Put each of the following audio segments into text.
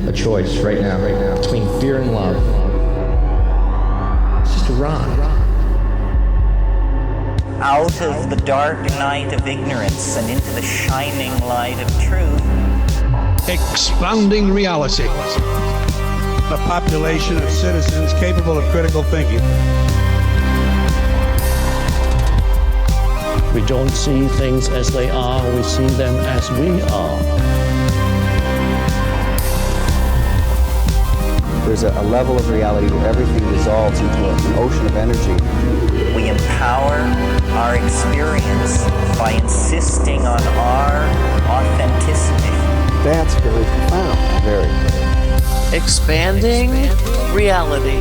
a choice right now, between fear and love. It's just a rock. Out of the dark night of ignorance and into the shining light of truth. Expounding reality. A population of citizens capable of critical thinking. We don't see things as they are, we see them as we are. There's a level of reality where everything dissolves into an ocean of energy. We empower our experience by insisting on our authenticity. That's very profound. Very. Expanding reality.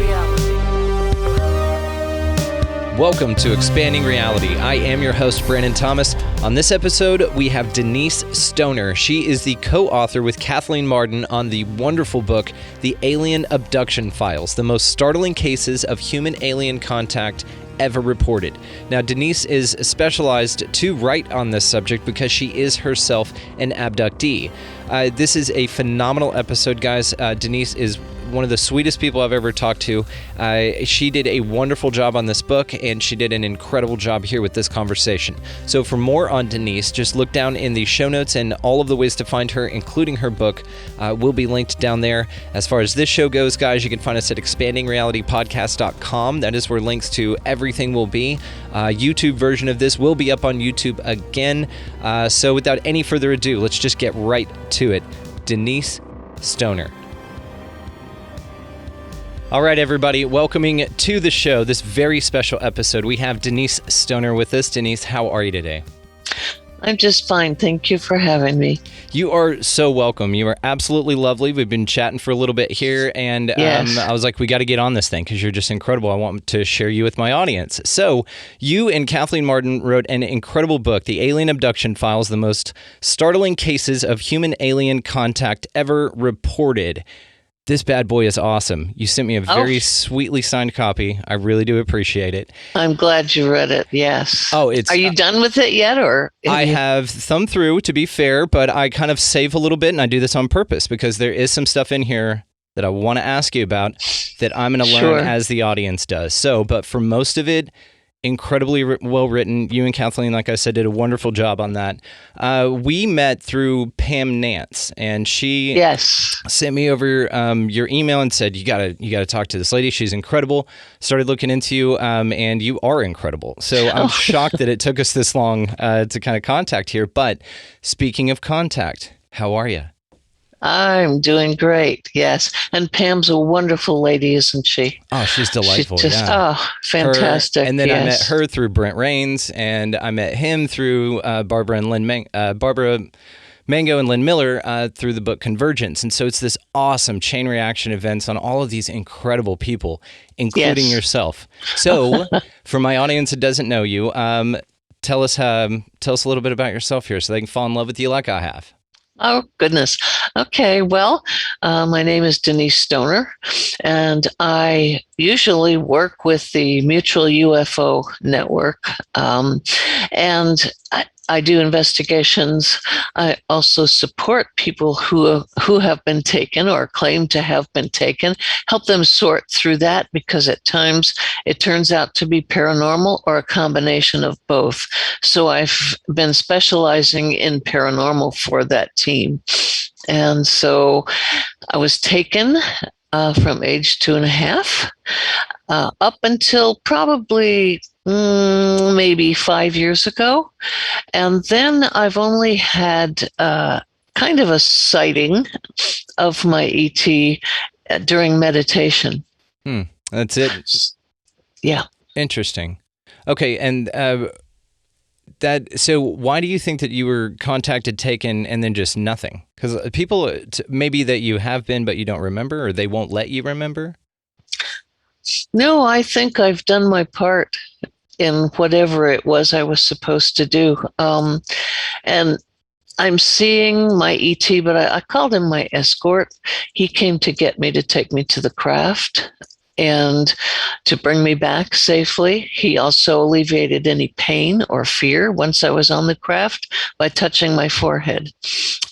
Welcome to Expanding Reality. I am your host, Brandon Thomas. On this episode, we have Denise Stoner. She is the co-author with Kathleen Marden on the wonderful book, The Alien Abduction Files, the most startling cases of human-alien contact ever reported. Now, Denise is specialized to write on this subject because she is herself an abductee. This is a phenomenal episode, guys. Denise is one of the sweetest people I've ever talked to. She did a wonderful job on this book, and she did an incredible job here with this conversation. So for more on Denise, just look down in the show notes, and all of the ways to find her, including her book, will be linked down there. As far as this show goes, guys, you can find us at expandingrealitypodcast.com. That is where links to everything will be. YouTube version of this will be up on YouTube again. So without any further ado, let's just get right to it. Denise Stoner. All right, everybody, welcoming to the show, this very special episode. We have Denise Stoner with us. Denise, how are you today? I'm just fine. Thank you for having me. You are so welcome. You are absolutely lovely. We've been chatting for a little bit here, and yes. I was like, we got to get on this thing because you're just incredible. I want to share you with my audience. So you and Kathleen Marden wrote an incredible book, The Alien Abduction Files, the most startling cases of human-alien contact ever reported. This bad boy is awesome. You sent me a very sweetly signed copy. I really do appreciate it. I'm glad you read it. Yes. Are you done with it yet, or? I have thumbed through, to be fair, but I kind of save a little bit, and I do this on purpose because there is some stuff in here that I want to ask you about that I'm going to learn as the audience does. So, but for most of it, incredibly well written. You and Kathleen, like I said, did a wonderful job on that. We met through Pam Nance, and she sent me over your email and said, you gotta talk to this lady. She's incredible. Started looking into you, and you are incredible. So I'm shocked that it took us this long to kind of contact here. But speaking of contact, how are you? I'm doing great, yes. And Pam's a wonderful lady, isn't she? Oh, she's delightful. She's just, fantastic. And then I met her through Brent Rains, and I met him through Barbara Mango and Lynn Miller through the book Convergence. And so it's this awesome chain reaction events on all of these incredible people, including yourself. So for my audience that doesn't know you, tell us a little bit about yourself here so they can fall in love with you like I have. Oh, goodness. Okay, well, my name is Denise Stoner, and I usually work with the Mutual UFO Network, and I do investigations. I also support people who have been taken or claim to have been taken, help them sort through that because at times it turns out to be paranormal or a combination of both. So I've been specializing in paranormal for that team. And so I was taken from age 2.5 up until probably maybe 5 years ago. And then I've only had kind of a sighting of my ET during meditation. That's it? Yeah. Interesting. Okay, and so why do you think that you were contacted, taken, and then just nothing? Because people, maybe that you have been, but you don't remember, or they won't let you remember? No, I think I've done my part in whatever it was I was supposed to do. And I'm seeing my ET, but I called him my escort. He came to get me to take me to the craft and to bring me back safely. He also alleviated any pain or fear once I was on the craft by touching my forehead.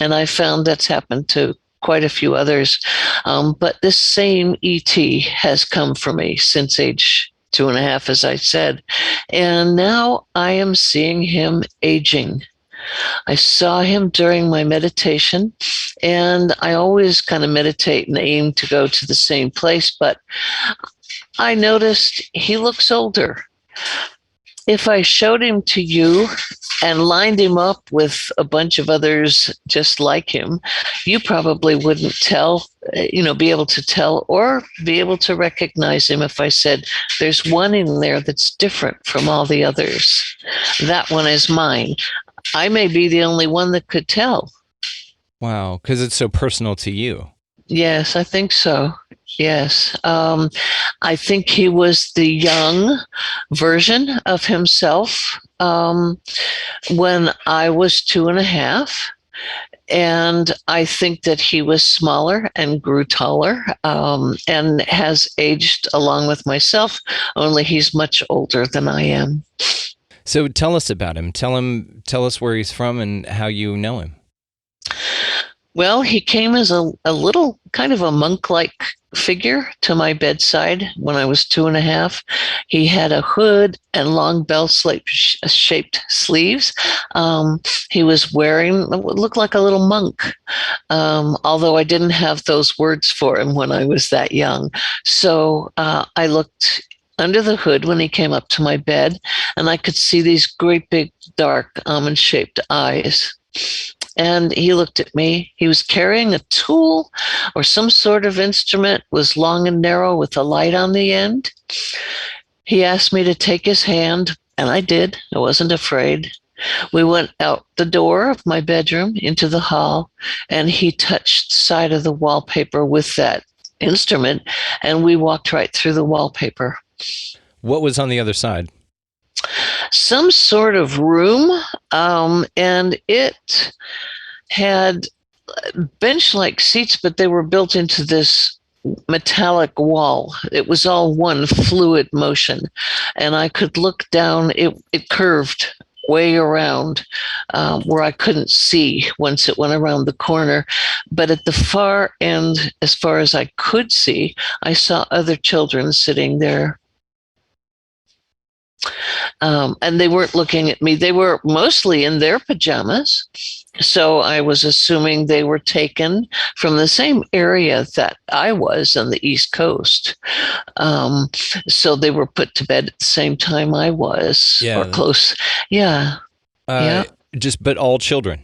And I found that's happened to quite a few others. But this same ET has come for me since age 2.5, as I said. And now I am seeing him aging. I saw him during my meditation, and I always kind of meditate and aim to go to the same place, but I noticed he looks older. If I showed him to you and lined him up with a bunch of others just like him, you probably wouldn't be able to tell or be able to recognize him if I said, there's one in there that's different from all the others. That one is mine. I may be the only one that could tell. Wow, because it's so personal to you. Yes, I think so. Yes. I think he was the young version of himself when I was 2.5. And I think that he was smaller and grew taller and has aged along with myself, only he's much older than I am. So tell us about him. Tell us where he's from and how you know him. Well, he came as a little kind of a monk-like figure to my bedside when I was 2.5. He had a hood and long bell-shaped sleeves. He was wearing what looked like a little monk, although I didn't have those words for him when I was that young. So I looked under the hood when he came up to my bed, and I could see these great big dark almond-shaped eyes. And he looked at me. He was carrying a tool or some sort of instrument, was long and narrow with a light on the end. He asked me to take his hand, and I did. I wasn't afraid. We went out the door of my bedroom into the hall, and he touched the side of the wallpaper with that instrument, and we walked right through the wallpaper. What was on the other side? Some sort of room, and it had bench-like seats, but they were built into this metallic wall. It was all one fluid motion, and I could look down. It curved way around where I couldn't see once it went around the corner. But at the far end, as far as I could see, I saw other children sitting there. And they weren't looking at me. They were mostly in their pajamas. So I was assuming they were taken from the same area that I was on the East Coast. So they were put to bed at the same time I was, or close. Yeah. But all children.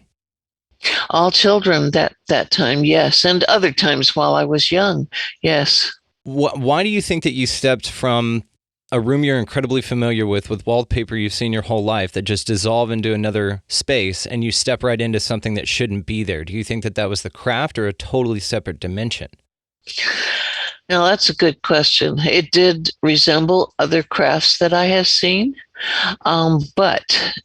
All children that time, yes. And other times while I was young, yes. Why do you think that you stepped from a room you're incredibly familiar with wallpaper you've seen your whole life that just dissolve into another space, and you step right into something that shouldn't be there? Do you think that was the craft or a totally separate dimension? Now, that's a good question. It did resemble other crafts that I have seen, but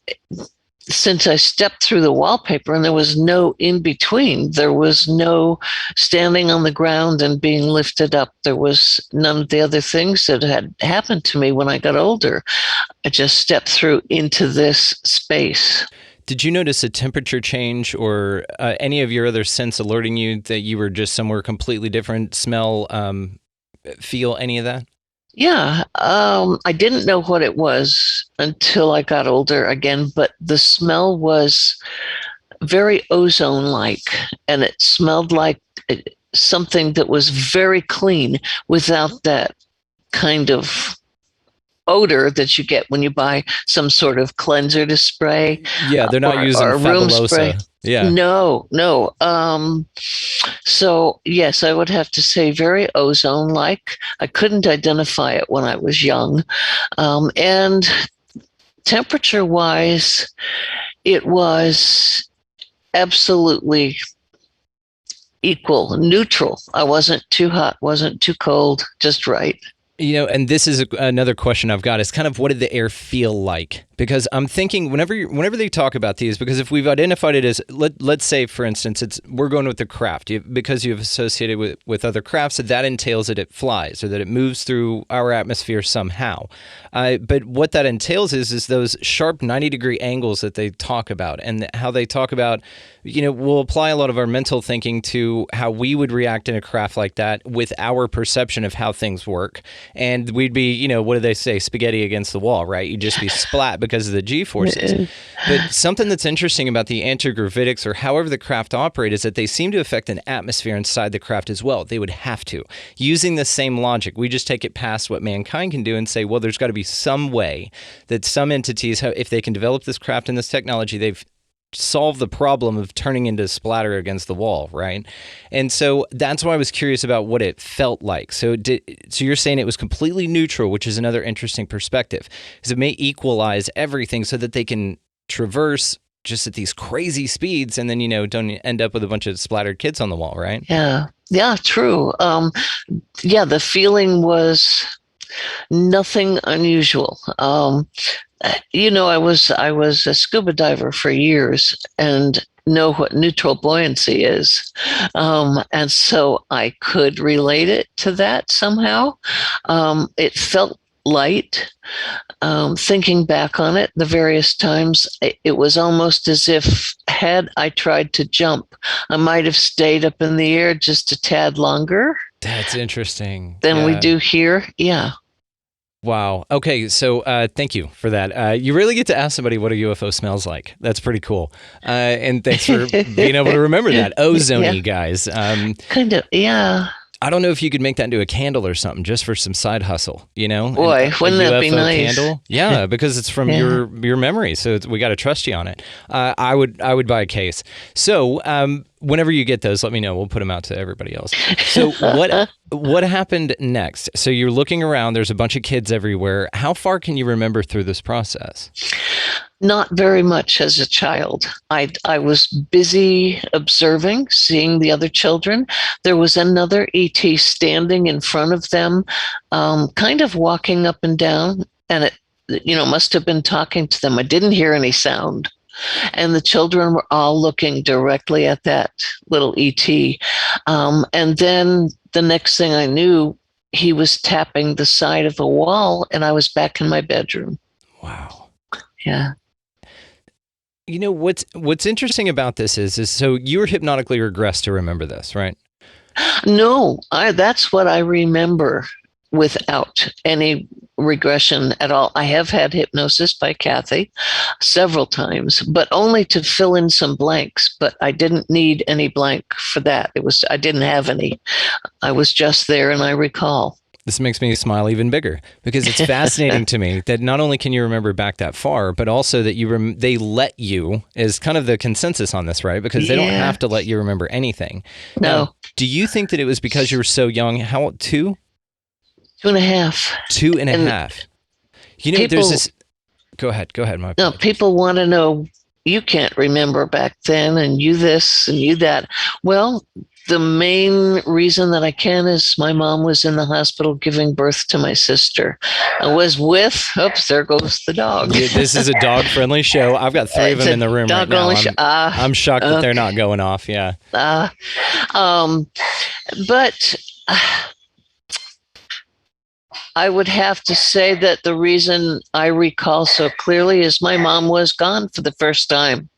since I stepped through the wallpaper and there was no in between, there was no standing on the ground and being lifted up. There was none of the other things that had happened to me when I got older. I just stepped through into this space. Did you notice a temperature change or any of your other sense alerting you that you were just somewhere completely different? Smell, feel any of that? Yeah, I didn't know what it was until I got older again, but the smell was very ozone-like, and it smelled like something that was very clean without that kind of odor that you get when you buy some sort of cleanser to spray. Yeah, they're not using Fabulosa. Spray. Yeah. No. So yes, I would have to say very ozone-like. I couldn't identify it when I was young. And temperature-wise, it was absolutely equal, neutral. I wasn't too hot, wasn't too cold, just right. You know, and this is another question I've got, is kind of what did the air feel like Because I'm thinking whenever they talk about these, because if we've identified it as, let's say, for instance, we're going with the craft, because you've associated with other crafts, that entails that it flies or that it moves through our atmosphere somehow. But what that entails is those sharp 90-degree angles that they talk about, and how they talk about, we'll apply a lot of our mental thinking to how we would react in a craft like that with our perception of how things work. And we'd be, what do they say? Spaghetti against the wall, right? You'd just be splat because of the G-forces. But something that's interesting about the antigravitics, or however the craft operate, is that they seem to affect an atmosphere inside the craft as well. They would have to. Using the same logic, we just take it past what mankind can do and say, well, there's got to be some way that some entities, if they can develop this craft and this technology, they've solve the problem of turning into splatter against the wall, right? And so that's why I was curious about what it felt like. So you're saying it was completely neutral, which is another interesting perspective, because it may equalize everything so that they can traverse just at these crazy speeds, and then don't end up with a bunch of splattered kids on the wall, right? Yeah, true. The feeling was nothing unusual. I was a scuba diver for years and know what neutral buoyancy is. And so I could relate it to that somehow. It felt light. Thinking back on it, the various times, it was almost as if, had I tried to jump, I might have stayed up in the air just a tad longer. That's interesting. Than we do here. Yeah. Wow. Okay. So thank you for that. You really get to ask somebody what a UFO smells like. That's pretty cool. And thanks for being able to remember that. Ozone-y, guys. Kind of, yeah. I don't know if you could make that into a candle or something, just for some side hustle, Boy, wouldn't that be nice? Candle? Yeah, because it's from your memory, so we got to trust you on it. I would buy a case. So whenever you get those, let me know. We'll put them out to everybody else. So what happened next? So you're looking around. There's a bunch of kids everywhere. How far can you remember through this process? Not very much as a child. I was busy observing, seeing the other children. There was another ET standing in front of them, kind of walking up and down, and it, must have been talking to them. I didn't hear any sound. And the children were all looking directly at that little ET. And then the next thing I knew, he was tapping the side of a wall, and I was back in my bedroom. Wow. Yeah. What's interesting about this is so you were hypnotically regressed to remember this, right? No, that's what I remember without any regression at all. I have had hypnosis by Kathy several times, but only to fill in some blanks. But I didn't need any blank for that. I didn't have any. I was just there, and I recall. This makes me smile even bigger, because it's fascinating to me that not only can you remember back that far, but also that they let you, is kind of the consensus on this, right? Because they don't have to let you remember anything. No. Now, do you think that it was because you were so young? How old? 2? 2.5. 2.5. There's this. Go ahead. No, people want to know, you can't remember back then, and you this and you that. Well, the main reason that I can is my mom was in the hospital giving birth to my sister. I was with, there goes the dog. This is a dog-friendly show. I've got 3 of them in the room right now. I'm shocked that they're not going off. Yeah. But I would have to say that the reason I recall so clearly is my mom was gone for the first time.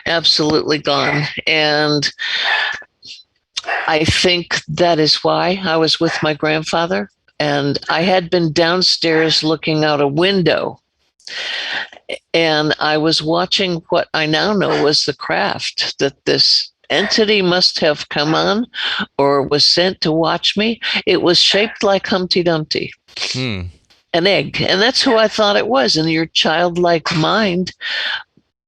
Absolutely gone. And I think that is why I was with my grandfather, and I had been downstairs looking out a window, and I was watching what I now know was the craft that this entity must have come on or was sent to watch me. It was shaped like Humpty Dumpty, an egg, and that's who I thought it was. In your childlike mind,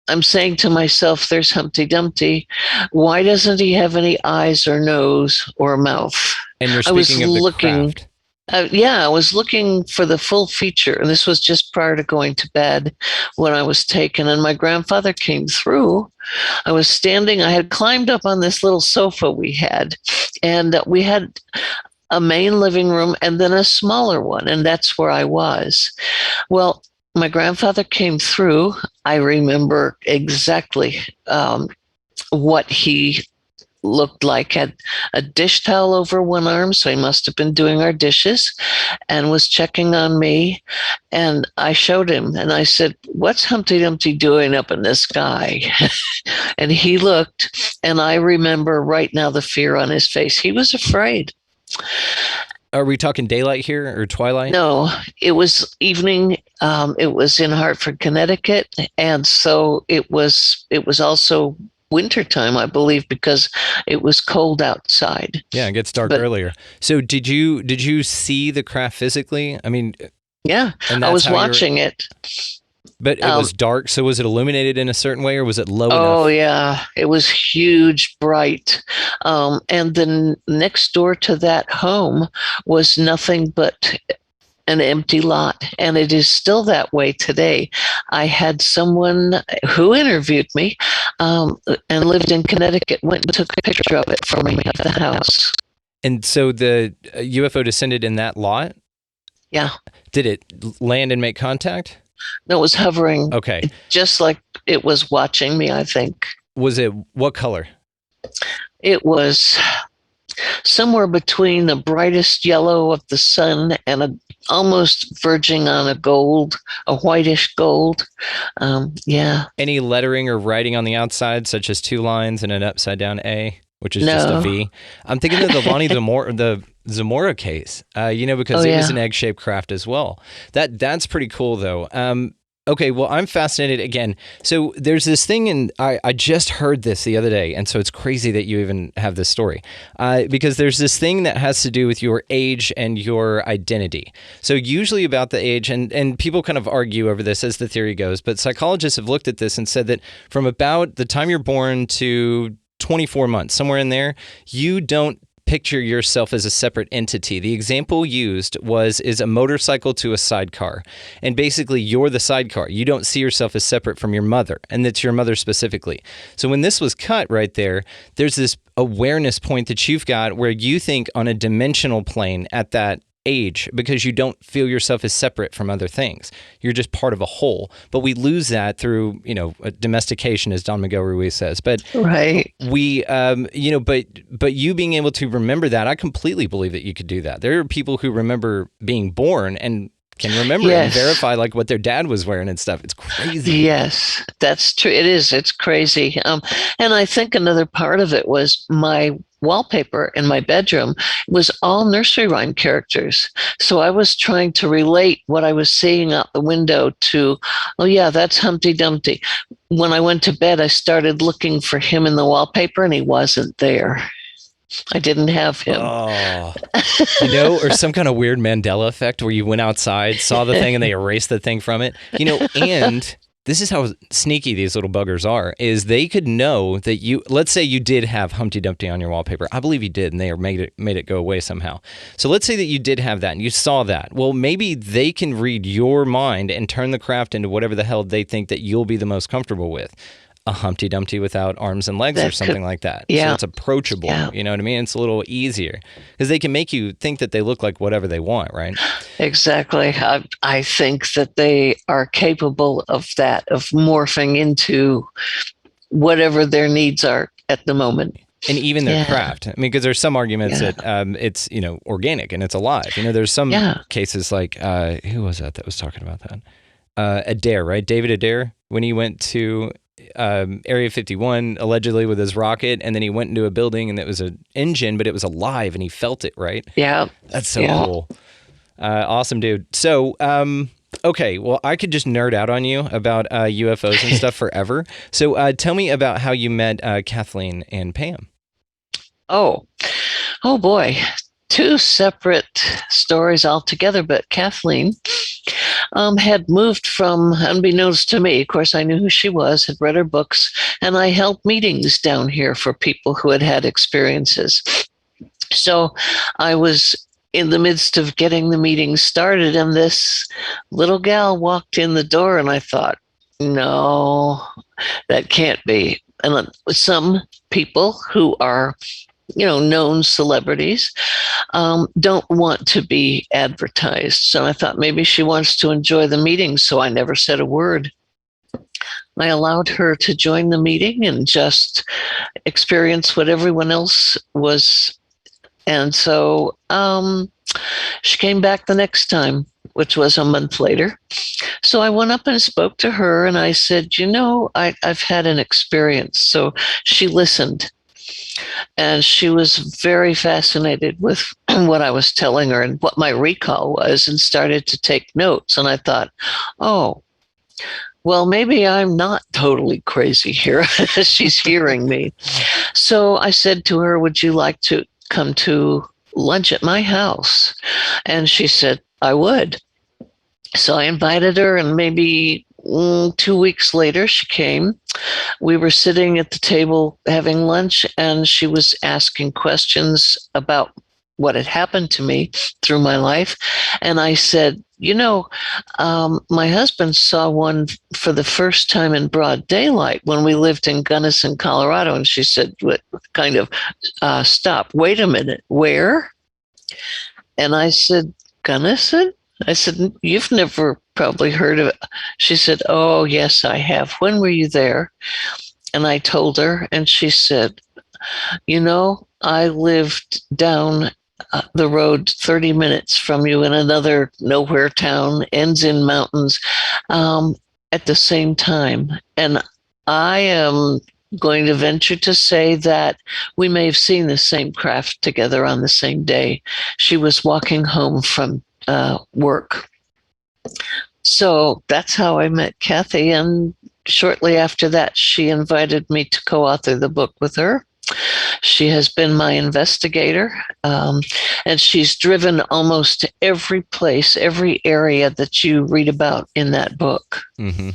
I'm saying to myself, there's Humpty Dumpty. Why doesn't he have any eyes or nose or mouth? And you're speaking of the craft. I was looking for the full feature. And this was just prior to going to bed when I was taken. And my grandfather came through. I was standing. I had climbed up on this little sofa we had. And we had a main living room and then a smaller one. And that's where I was. Well, my grandfather came through. I remember exactly what he looked like. Had a dish towel over one arm, so he must have been doing our dishes, and was checking on me. And I showed him, and I said, "What's Humpty Dumpty doing up in the sky?" And he looked, and I remember right now the fear on his face. He was afraid. Are we talking daylight here or twilight? No, it was evening. It was in Hartford, Connecticut, and so it was also wintertime, I believe, because it was cold outside. Yeah, it gets dark earlier. So did you see the craft physically? I mean, yeah, I was watching it. But it was dark, so was it illuminated in a certain way, or was it low enough? Oh, yeah. It was huge, bright. And then next door to that home was nothing but an empty lot. And it is still that way today. I had someone who interviewed me and lived in Connecticut, went and took a picture of it for me of the house. And so the UFO descended in that lot? Yeah. Did it land and make contact? No, it was hovering. Okay. Just like it was watching me, I think. Was it what color? It was somewhere between the brightest yellow of the sun and almost verging on a whitish gold. Yeah. Any lettering or writing on the outside, such as 2 lines and an upside down A, which is just a V? I'm thinking of the Lonnie Zamora case, because it was an egg-shaped craft as well. That's pretty cool, though. Okay, well, I'm fascinated again. So there's this thing, and I just heard this the other day, and so it's crazy that you even have this story, because there's this thing that has to do with your age and your identity. So usually about the age, and people kind of argue over this as the theory goes, but psychologists have looked at this and said that from about the time you're born to 24 months, somewhere in there, you don't picture yourself as a separate entity. The example used is a motorcycle to a sidecar. And basically, you're the sidecar. You don't see yourself as separate from your mother, and that's your mother specifically. So when this was cut right there, there's this awareness point that you've got where you think on a dimensional plane at that age, because you don't feel yourself as separate from other things. You're just part of a whole. But we lose that through, domestication, as Don Miguel Ruiz says. But right. We, but you being able to remember that, I completely believe that you could do that. There are people who remember being born and can remember and verify like what their dad was wearing and stuff. It's crazy. Yes, that's true. It is. It's crazy. And I think another part of it was my wallpaper in my bedroom was all nursery rhyme characters. So I was trying to relate what I was seeing out the window to, oh yeah, that's Humpty Dumpty. When I went to bed, I started looking for him in the wallpaper and he wasn't there. I didn't have him. Oh, or some kind of weird Mandela effect where you went outside, saw the thing, and they erased the thing from it. And this is how sneaky these little buggers are, is they could know that let's say you did have Humpty Dumpty on your wallpaper. I believe you did, and they made it go away somehow. So let's say that you did have that, and you saw that. Well, maybe they can read your mind and turn the craft into whatever the hell they think that you'll be the most comfortable with. A Humpty Dumpty without arms and legs or something like that. Yeah. So it's approachable. Yeah. You know what I mean? It's a little easier because they can make you think that they look like whatever they want, right? Exactly. I think that they are capable of that, of morphing into whatever their needs are at the moment. And even their craft. I mean, because there's some arguments that it's, organic and it's alive. There's some cases like, who was that was talking about that? Adair, right? David Adair, when he went to Area 51 allegedly with his rocket, and then he went into a building and it was an engine, but it was alive and he felt it, right? Yeah. That's so cool. Awesome, dude. So, okay, well, I could just nerd out on you about UFOs and stuff forever. So tell me about how you met Kathleen and Pam. Oh boy. 2 separate stories altogether, but Kathleen had moved from, unbeknownst to me, of course I knew who she was, had read her books, and I held meetings down here for people who had had experiences. So I was in the midst of getting the meeting started, and this little gal walked in the door, and I thought, no, that can't be. And some people who are known celebrities, don't want to be advertised. So I thought maybe she wants to enjoy the meeting. So I never said a word. I allowed her to join the meeting and just experience what everyone else was. And so she came back the next time, which was a month later. So I went up and spoke to her and I said, I've had an experience. So she listened and she was very fascinated with what I was telling her and what my recall was and started to take notes. And I thought, oh, well, maybe I'm not totally crazy here. She's hearing me. So I said to her, would you like to come to lunch at my house? And she said, I would. So I invited her, and maybe 2 weeks later, she came. We were sitting at the table having lunch, and she was asking questions about what had happened to me through my life. And I said, my husband saw one for the first time in broad daylight when we lived in Gunnison, Colorado. And she said, what kind of, stop, wait a minute, where? And I said, Gunnison? I said, you've never probably heard of it. She said, oh, yes, I have. When were you there? And I told her, and she said, I lived down the road 30 minutes from you in another nowhere town, ends in mountains, at the same time. And I am going to venture to say that we may have seen the same craft together on the same day. She was walking home from work. So that's how I met Kathy. And shortly after that, she invited me to co-author the book with her. She has been my investigator, and she's driven almost every place, every area that you read about in that book. Mm-hmm.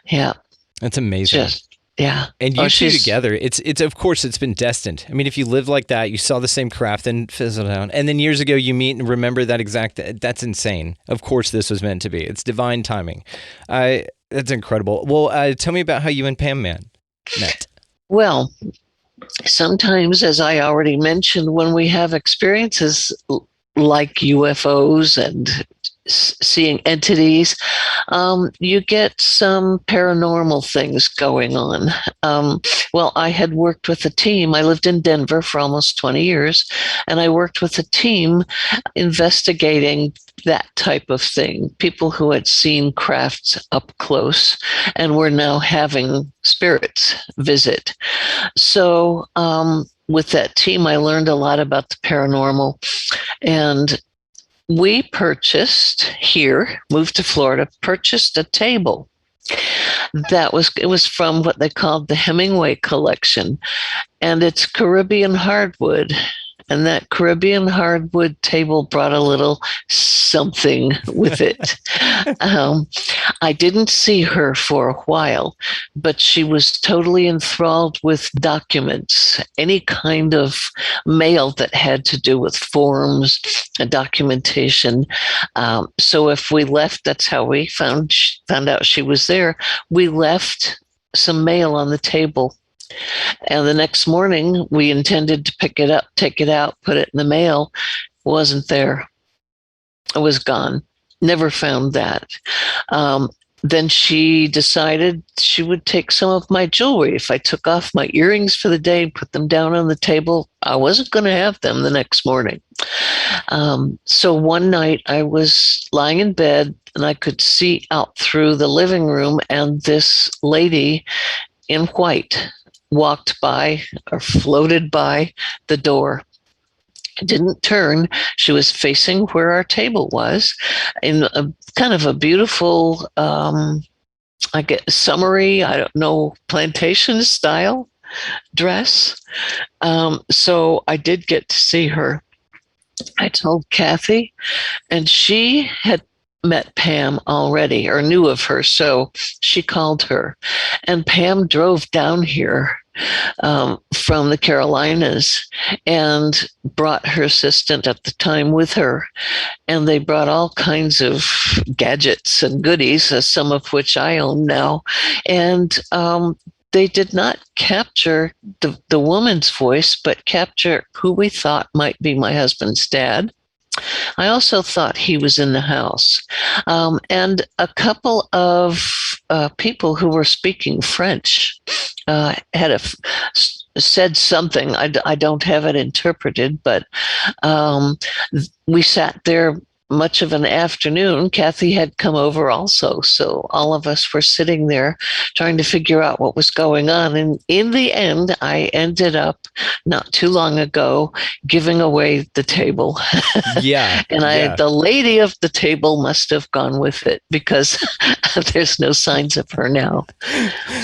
Yeah. That's amazing. Yeah. And you two together, it's of course it's been destined. I mean, if you live like that, you saw the same craft and fizzled out. And then years ago you meet and remember that's insane. Of course this was meant to be. It's divine timing. That's incredible. Well, tell me about how you and Pam met. Well, sometimes, as I already mentioned, when we have experiences like UFOs and seeing entities, you get some paranormal things going on. Well, I had worked with a team. I lived in Denver for almost 20 years, and I worked with a team investigating that type of thing, people who had seen crafts up close and were now having spirits visit. So with that team, I learned a lot about the paranormal, and we moved to Florida, purchased a table it was from what they called the Hemingway collection, and it's Caribbean hardwood. And that Caribbean hardwood table brought a little something with it. I didn't see her for a while, but she was totally enthralled with documents, any kind of mail that had to do with forms, documentation. So if we left, that's how we found out she was there. We left some mail on the table. And the next morning, we intended to pick it up, take it out, put it in the mail. It wasn't there. It was gone. Never found that. Then she decided she would take some of my jewelry. If I took off my earrings for the day and put them down on the table, I wasn't going to have them the next morning. So one night I was lying in bed and I could see out through the living room, and this lady in white walked by or floated by the door. Didn't turn. She was facing where our table was in a kind of a beautiful, summery, I don't know, plantation style dress. So I did get to see her. I told Kathy, and she had met Pam already or knew of her, so she called her. And Pam drove down here from the Carolinas and brought her assistant at the time with her. And they brought all kinds of gadgets and goodies, some of which I own now. And they did not capture the woman's voice, but capture who we thought might be my husband's dad. I also thought he was in the house. And a couple of people who were speaking French said something. I don't have it interpreted, but we sat there much of an afternoon. Kathy had come over also, so all of us were sitting there trying to figure out what was going on. And in the end, I ended up not too long ago giving away the table. Yeah. And the lady of the table must have gone with it, because there's no signs of her now.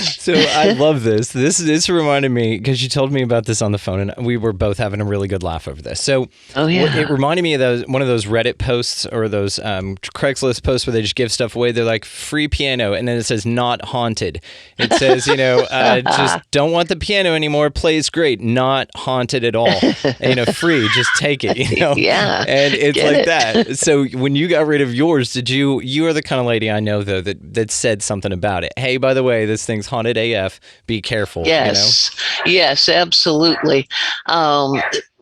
So I love this. This reminded me, because you told me about this on the phone, and we were both having a really good laugh over this. So it reminded me of one of those Reddit posts or those Craigslist posts where they just give stuff away. They're like, free piano, and then it says not haunted. It says, just don't want the piano anymore. Plays great, not haunted at all. And, free, just take it. Yeah, and it's like that. So when you got rid of yours, you are the kind of lady I know though that said something about it. Hey, by the way, this thing's haunted AF. Be careful. Yes, yes, absolutely.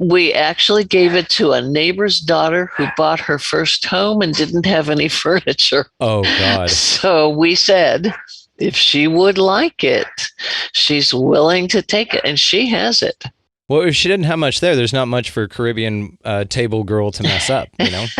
We actually gave it to a neighbor's daughter who bought her first home and didn't have any furniture. Oh, God. So we said, if she would like it, she's willing to take it, and she has it. Well, if she didn't have much there's not much for Caribbean table girl to mess up,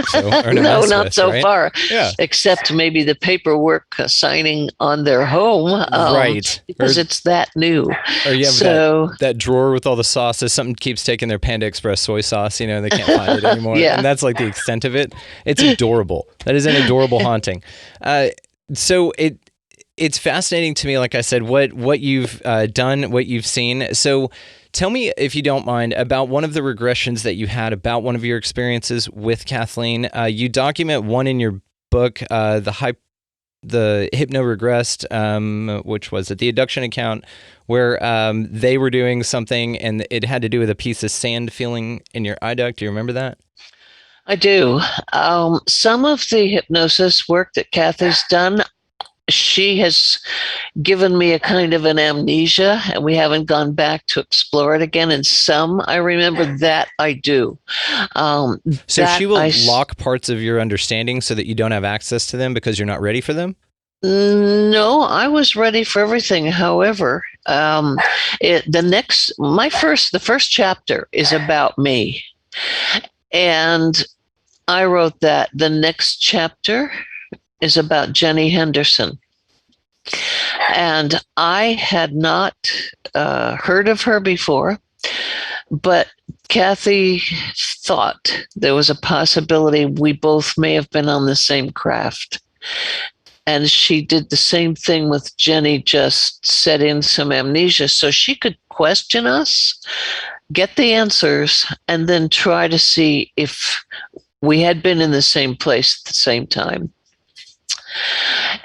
So, or to no, mess not with, so right? far. Yeah. Except maybe the paperwork signing on their home. Right. Because it's that new. Or you have that drawer with all the sauces. Something keeps taking their Panda Express soy sauce, and they can't find it anymore. Yeah. And that's like the extent of it. It's adorable. That is an adorable haunting. So it's fascinating to me, like I said, what you've done, what you've seen. So tell me, if you don't mind, about one of the regressions that you had, about one of your experiences with Kathleen. You document one in your book, the hypno-regressed, which was it, the abduction account, where they were doing something and it had to do with a piece of sand feeling in your eye duct. Do you remember that? I do. Some of the hypnosis work that Kathy's done, she has given me a kind of an amnesia, and we haven't gone back to explore it again. And some I remember that I do. So she will lock parts of your understanding so that you don't have access to them because you're not ready for them? No, I was ready for everything. However, the first chapter is about me. And I wrote that. The next chapter is about Jenny Henderson. And I had not heard of her before, but Kathy thought there was a possibility we both may have been on the same craft. And she did the same thing with Jenny, just set in some amnesia so she could question us, get the answers, and then try to see if we had been in the same place at the same time.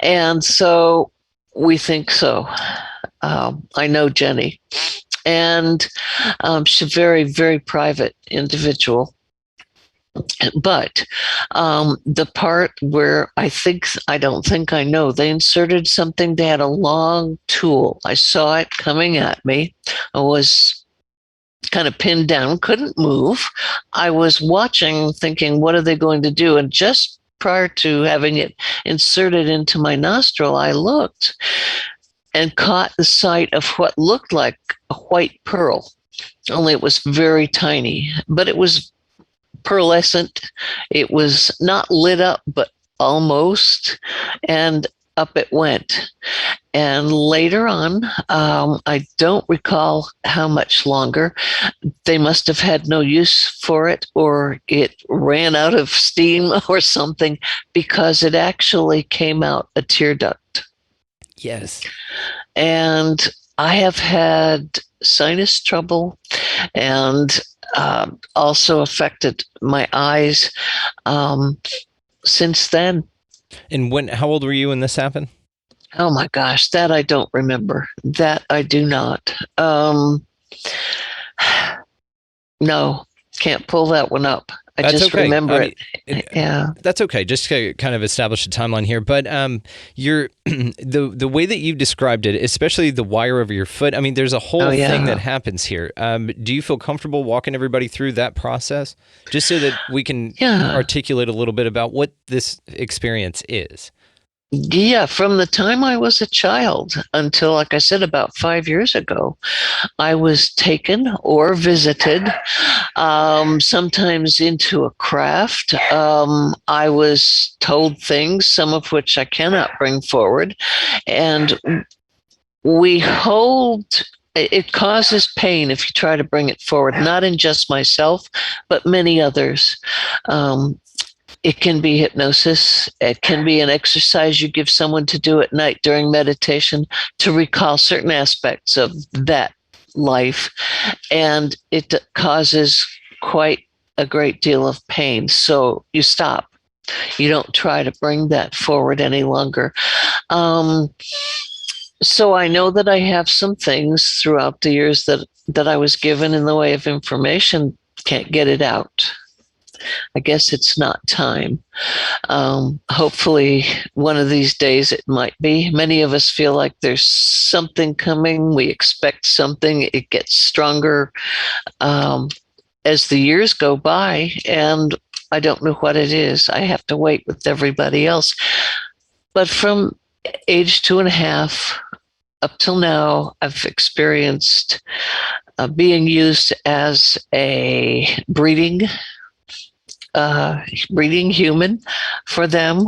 And so we think so. I know Jenny, and she's a very, very private individual. But the part where I don't think I know, they inserted something. They had a long tool. I saw it coming at me. I was kind of pinned down, couldn't move. I was watching, thinking, what are they going to do? And just prior to having it inserted into my nostril, I looked and caught the sight of what looked like a white pearl, only it was very tiny, but it was pearlescent. It was not lit up, but almost, and up it went. And later on, I don't recall how much longer, they must have had no use for it, or it ran out of steam or something, because it actually came out a tear duct. Yes. And I have had sinus trouble, and also affected my eyes since then. And how old were you when this happened? Oh my gosh, that I don't remember. That I do not. No, can't pull that one up. I That's just okay. remember I mean, Yeah. That's okay. Just to kind of establish a timeline here. But you're the way that you described it, especially the wire over your foot. I mean, there's a whole thing that happens here. Do you feel comfortable walking everybody through that process, just so that we can articulate a little bit about what this experience is? Yeah, from the time I was a child until, like I said, about 5 years ago, I was taken or visited, sometimes into a craft. I was told things, some of which I cannot bring forward. And it causes pain if you try to bring it forward, not in just myself, but many others. It can be hypnosis. It can be an exercise you give someone to do at night during meditation to recall certain aspects of that life. And it causes quite a great deal of pain. So you stop. You don't try to bring that forward any longer. So I know that I have some things throughout the years that I was given in the way of information. Can't get it out. I guess it's not time. Hopefully one of these days it might be. Many of us feel like there's something coming. We expect something. It gets stronger as the years go by, and I don't know what it is. I have to wait with everybody else. But from age 2.5 up till now, I've experienced being used as a breeding human for them.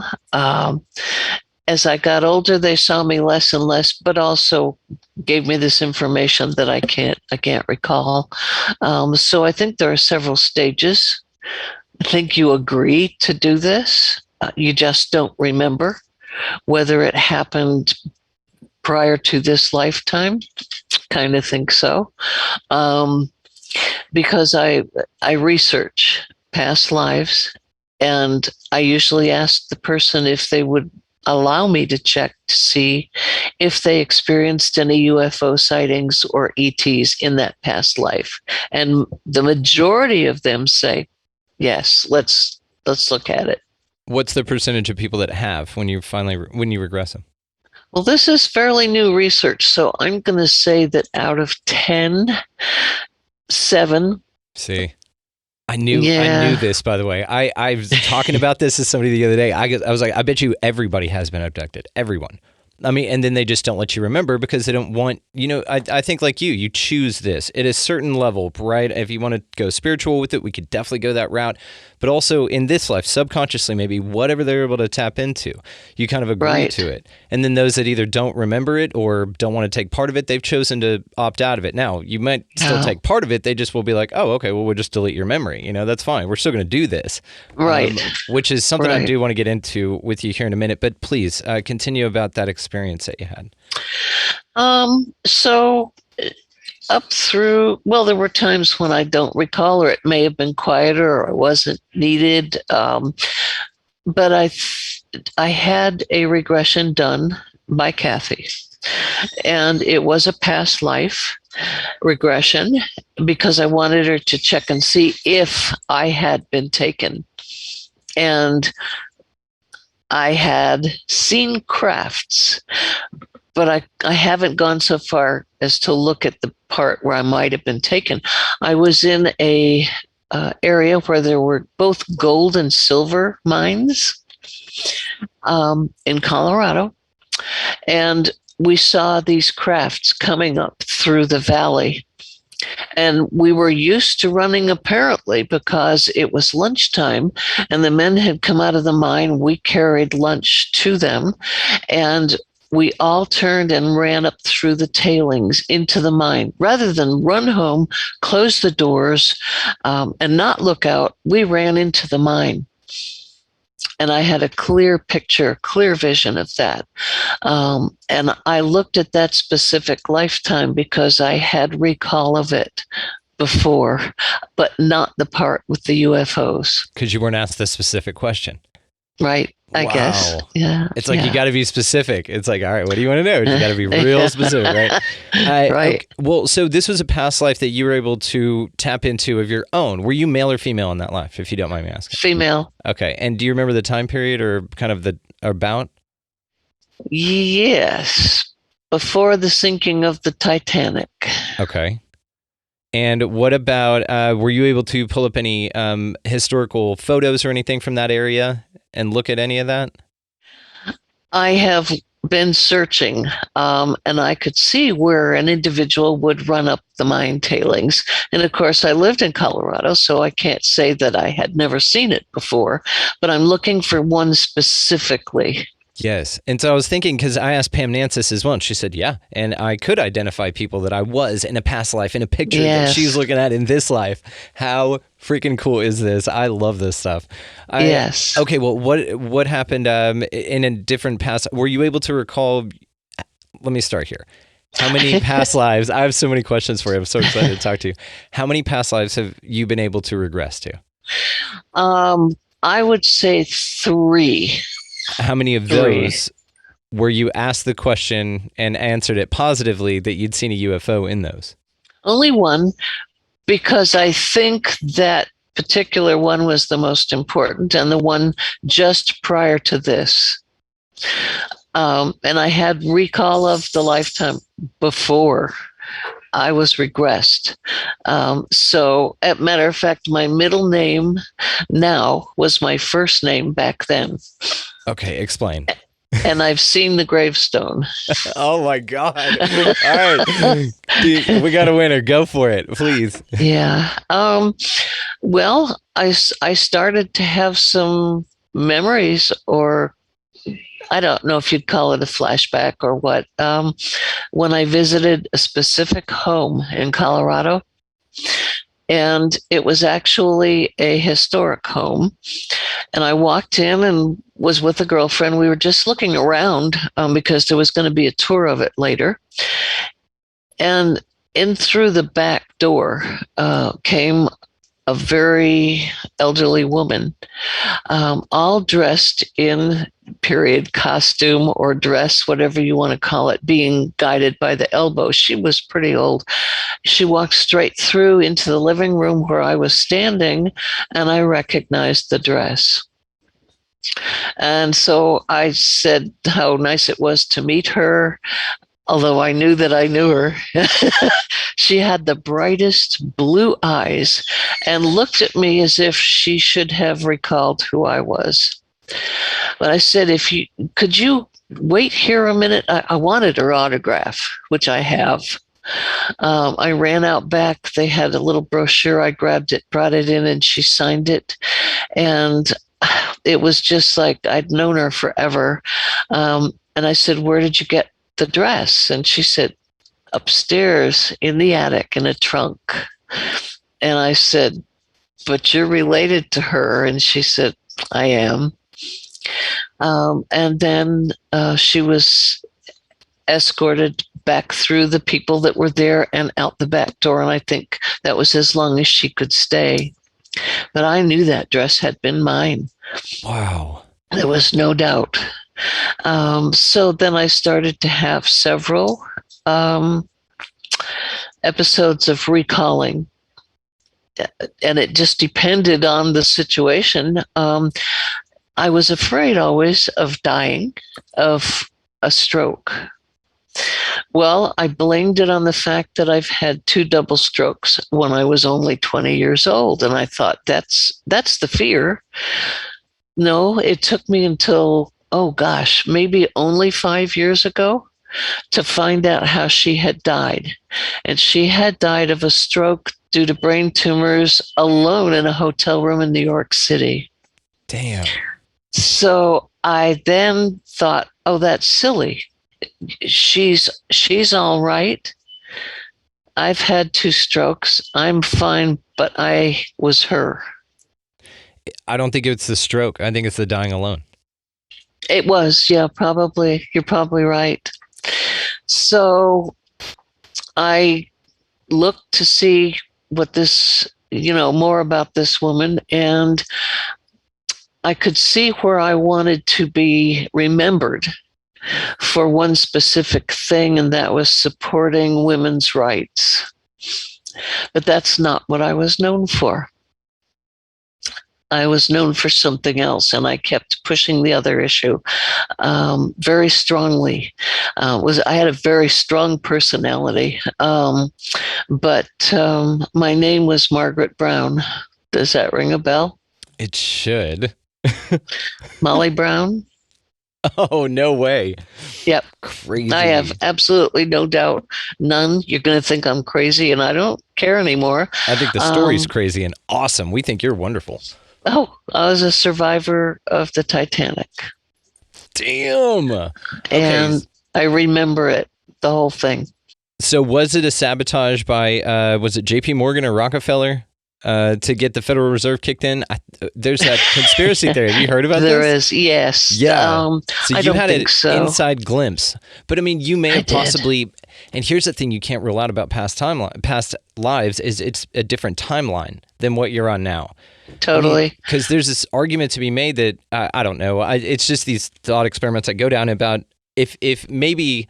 As I got older, they saw me less and less, but also gave me this information that I can't recall. So I think there are several stages. I think you agree to do this. You just don't remember whether it happened prior to this lifetime. Kind of think so, because I research past lives, and I usually ask the person if they would allow me to check to see if they experienced any UFO sightings or ETs in that past life. And the majority of them say, yes, let's look at it. What's the percentage of people that have when you regress them? Well, this is fairly new research, so I'm going to say that out of 10, 7. See, I knew this, by the way. I was talking about this to somebody the other day. I was like, I bet you everybody has been abducted. Everyone. I mean, and then they just don't let you remember because they don't want, I think like you choose this at a certain level, right? If you want to go spiritual with it, we could definitely go that route. But also in this life, subconsciously, maybe whatever they're able to tap into, you kind of agree to it. And then those that either don't remember it or don't want to take part of it, they've chosen to opt out of it. Now, you might still take part of it. They just will be like, oh, okay, well, we'll just delete your memory. That's fine. We're still going to do this. Right. Which is something I do want to get into with you here in a minute. But please continue about that experience that you had. So up through, well, there were times when I don't recall, or it may have been quieter, or it wasn't needed. But I had a regression done by Kathy, and it was a past life regression because I wanted her to check and see if I had been taken. And I had seen crafts, but I haven't gone so far as to look at the part where I might have been taken. I was in a area where there were both gold and silver mines in Colorado, and we saw these crafts coming up through the valley. And we were used to running, apparently, because it was lunchtime and the men had come out of the mine. We carried lunch to them, and we all turned and ran up through the tailings into the mine. Rather than run home, close the doors, and not look out, we ran into the mine. And I had a clear picture, clear vision of that. And I looked at that specific lifetime because I had recall of it before, but not the part with the UFOs. Because you weren't asked the specific question. Right. I guess. Wow. Yeah. It's like yeah. you got to be specific. It's like, all right, what do you want to know? You got to be real specific, right? Right. Okay. Well, so this was a past life that you were able to tap into of your own. Were you male or female in that life, if you don't mind me asking? Female. Okay. And do you remember the time period or kind of the about? Yes. Before the sinking of the Titanic. Okay. And what about, were you able to pull up any historical photos or anything from that area and look at any of that? I have been searching, and I could see where an individual would run up the mine tailings. And of course, I lived in Colorado, so I can't say that I had never seen it before, but I'm looking for one specifically. Yes. And so I was thinking, because I asked Pam Nancis as well, and she said, yeah. And I could identify people that I was in a past life in a picture that she's looking at in this life. How freaking cool is this? I love this stuff. Yes. Okay, well, what happened in a different past? Were you able to recall? Let me start here. How many past lives? I have so many questions for you. I'm so excited to talk to you. How many past lives have you been able to regress to? I would say 3. How many of those were you asked the question and answered it positively that you'd seen a UFO in those? Only one, because I think that particular one was the most important and the one just prior to this. And I had recall of the lifetime before I was regressed. So, as a matter of fact, my middle name now was my first name back then. Okay, explain. And I've seen the gravestone. Oh my God. All right. We got a winner. Go for it, please. Yeah. Well, I started to have some memories, or I don't know if you'd call it a flashback or what, when I visited a specific home in Colorado. And it was actually a historic home. And I walked in and was with a girlfriend. We were just looking around because there was going to be a tour of it later. And in through the back door came a very elderly woman, all dressed in period costume or dress, whatever you want to call it, being guided by the elbow. She was pretty old. She walked straight through into the living room where I was standing, and I recognized the dress. And so I said how nice it was to meet her, although I knew that I knew her. She had the brightest blue eyes and looked at me as if she should have recalled who I was. But I said, could you wait here a minute? I wanted her autograph, which I have. I ran out back. They had a little brochure. I grabbed it, brought it in, and she signed it. And it was just like I'd known her forever. And I said, where did you get the dress? And she said, upstairs in the attic in a trunk. And I said, but you're related to her. And she said, I am. And then she was escorted back through the people that were there and out the back door. And I think that was as long as she could stay. But I knew that dress had been mine. Wow. There was no doubt. So then I started to have several episodes of recalling. And it just depended on the situation. I was afraid always of dying of a stroke. Well, I blamed it on the fact that I've had 2 double strokes when I was only 20 years old. And I thought, that's the fear. No, it took me until, oh gosh, maybe only 5 years ago to find out how she had died. And she had died of a stroke due to brain tumors alone in a hotel room in New York City. Damn. So I then thought, oh, that's silly. She's all right. I've had 2 strokes. I'm fine, but I was her. I don't think it's the stroke. I think it's the dying alone. It was, yeah, probably. You're probably right. So I looked to see what this, more about this woman. And I could see where I wanted to be remembered for one specific thing, and that was supporting women's rights. But that's not what I was known for. I was known for something else, and I kept pushing the other issue very strongly. I had a very strong personality, but my name was Margaret Brown. Does that ring a bell? It should. Molly Brown? Oh, no way. Yep. Crazy. I have absolutely no doubt. None. You're going to think I'm crazy, and I don't care anymore. I think the story's crazy and awesome. We think you're wonderful. Oh, I was a survivor of the Titanic. Damn. Okay. And I remember it, the whole thing. So was it a sabotage by, was it JP Morgan or Rockefeller to get the Federal Reserve kicked in? There's that conspiracy theory. Have you heard about There this? is, yes. Yeah. So I you don't had think an so. inside glimpse. But I mean, you may have did. possibly, and here's the thing you can't rule out about past lives is it's a different timeline than what you're on now. Totally. Because there's this argument to be made that, I don't know, it's just these thought experiments that go down about if maybe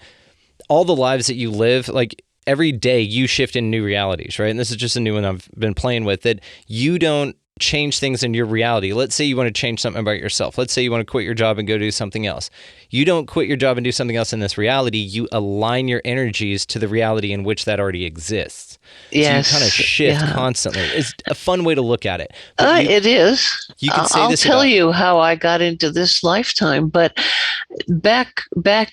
all the lives that you live, like every day you shift in new realities, right? And this is just a new one I've been playing with, that you don't change things in your reality. Let's say you want to change something about yourself. Let's say you want to quit your job and go do something else. You don't quit your job and do something else in this reality. You align your energies to the reality in which that already exists. Yes. So you kind of shift constantly. It's a fun way to look at it. But It is. You could say I'll this tell about- you how I got into this lifetime, but back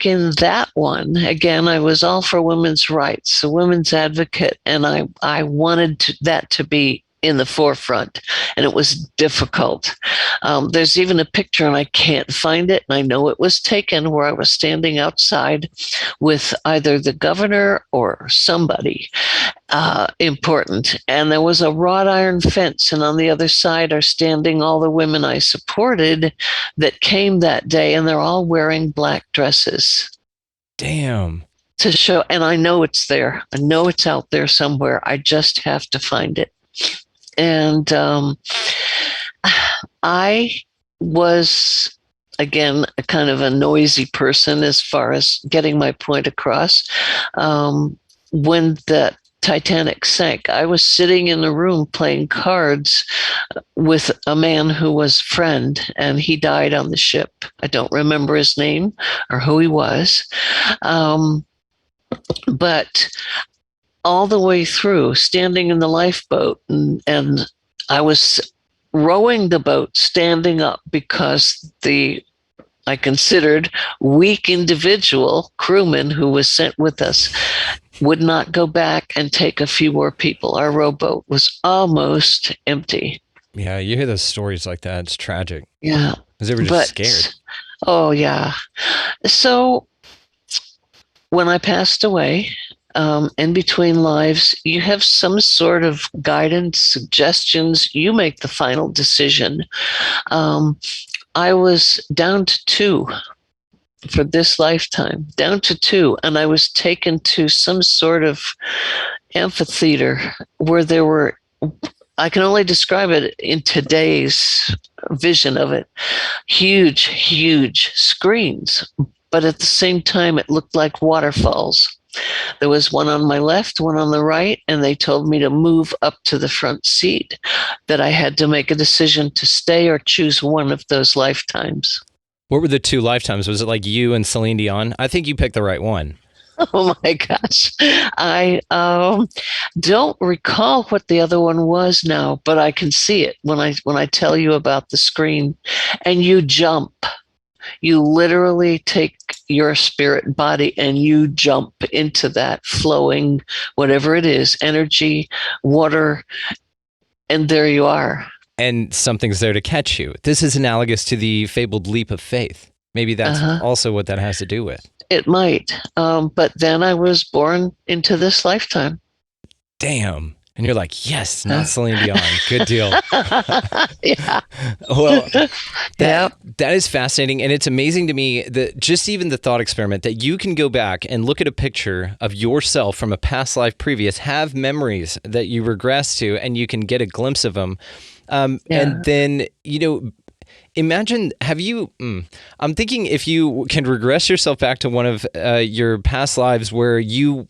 in that one, again, I was all for women's rights, a women's advocate, and I wanted that to be in the forefront, and it was difficult. There's even a picture, and I can't find it, and I know it was taken, where I was standing outside with either the governor or somebody important, and there was a wrought iron fence, and on the other side are standing all the women I supported that came that day, and they're all wearing black dresses. Damn. To show, and I know it's there. I know it's out there somewhere. I just have to find it. And I was, again, a kind of a noisy person as far as getting my point across. When the Titanic sank, I was sitting in a room playing cards with a man who was a friend, and he died on the ship. I don't remember his name or who he was. But all the way through, standing in the lifeboat, and I was rowing the boat standing up because I considered weak individual crewman who was sent with us would not go back and take a few more people. Our rowboat was almost empty. Yeah, you hear those stories like that. It's tragic. Yeah. Because they were just scared. Oh, yeah. So when I passed away, in between lives, you have some sort of guidance, suggestions. You make the final decision. I was down to 2 for this lifetime, down to 2, and I was taken to some sort of amphitheater where there were, I can only describe it in today's vision of it, huge, huge screens, but at the same time, it looked like waterfalls. There was one on my left, one on the right, and they told me to move up to the front seat, that I had to make a decision to stay or choose one of those lifetimes. What were the 2 lifetimes? Was it like you and Celine Dion? I think you picked the right one. Oh my gosh. I don't recall what the other one was now, but I can see it when I tell you about the screen. And you jump. You literally take your spirit body and you jump into that flowing, whatever it is, energy, water, and there you are. And something's there to catch you. This is analogous to the fabled leap of faith. Maybe that's also what that has to do with. It might. But then I was born into this lifetime. Damn. And you're like, yes, not Celine Dion. Good deal. Yeah. Well, that is fascinating. And it's amazing to me that just even the thought experiment that you can go back and look at a picture of yourself from a past life previous, have memories that you regress to, and you can get a glimpse of them. And then, Imagine, I'm thinking if you can regress yourself back to one of your past lives where you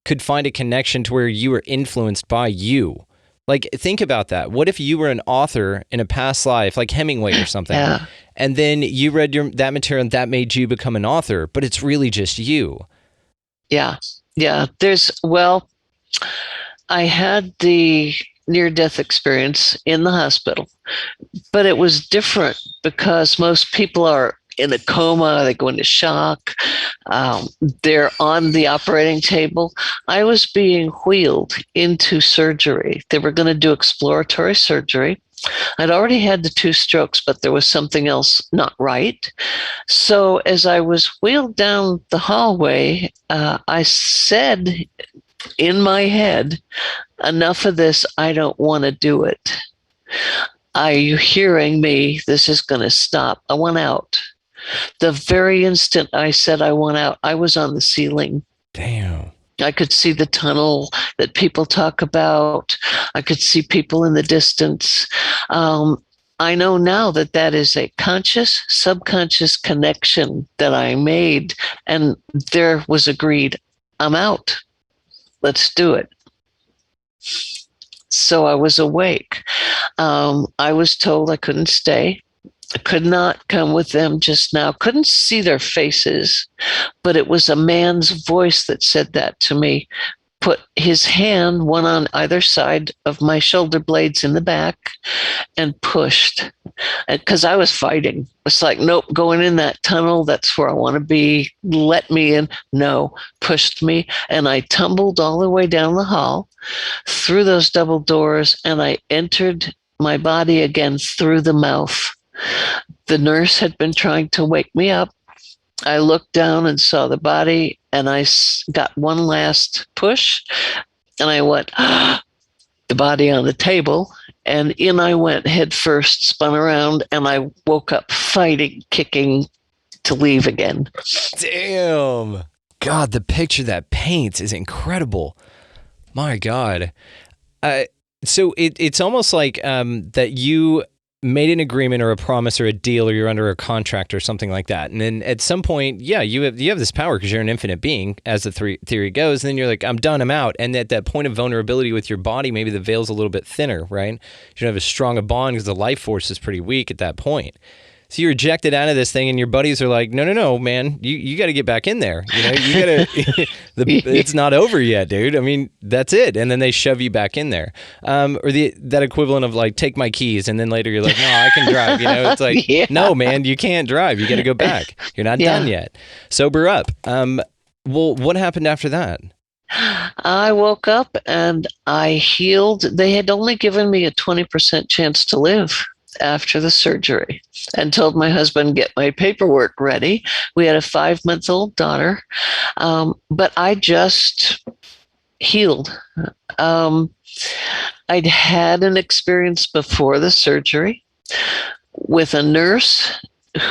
could find a connection to where you were influenced by you. Like, think about that. What if you were an author in a past life, like Hemingway or something, and then you read that material and that made you become an author, but it's really just you. Yeah. I had the near-death experience in the hospital, but it was different because most people are in a coma, they go into shock, they're on the operating table. I was being wheeled into surgery. They were going to do exploratory surgery. I'd already had the 2 strokes, but there was something else not right. So as I was wheeled down the hallway, I said in my head, enough of this, I don't want to do it. Are you hearing me? This is going to stop. I want out. The very instant I said I want out, I was on the ceiling. Damn. I could see the tunnel that people talk about. I could see people in the distance. I know now that that is a conscious, subconscious connection that I made, and there was agreed, I'm out. Let's do it. So I was awake. I was told I couldn't stay. I could not come with them just now. Couldn't see their faces, but it was a man's voice that said that to me. Put his hand, one on either side of my shoulder blades in the back, and pushed. Because I was fighting. It's like, nope, going in that tunnel, that's where I want to be. Let me in. No, pushed me. And I tumbled all the way down the hall, through those double doors, and I entered my body again through the mouth. The nurse had been trying to wake me up. I looked down and saw the body, and I got one last push, and I went, the body on the table, and in I went head first, spun around, and I woke up fighting, kicking to leave again. Damn. God, the picture that paints is incredible. My God. So it's almost like that you made an agreement or a promise or a deal, or you're under a contract or something like that. And then at some point, yeah, you have this power because you're an infinite being, as the theory goes. And then you're like, I'm done, I'm out. And at that point of vulnerability with your body, maybe the veil's a little bit thinner, right? You don't have as strong a bond because the life force is pretty weak at that point. So you're ejected out of this thing, and your buddies are like, no, man, you got to get back in there. You know, you got to, it's not over yet, dude. I mean, that's it. And then they shove you back in there. Or that equivalent of like, take my keys. And then later you're like, no, I can drive. You know, it's like, no, man, you can't drive. You got to go back. You're not done yet. Sober up. Well, what happened after that? I woke up and I healed. They had only given me a 20% chance to live after the surgery, and told my husband, get my paperwork ready. We had a 5-month-old daughter, but I just healed. I'd had an experience before the surgery with a nurse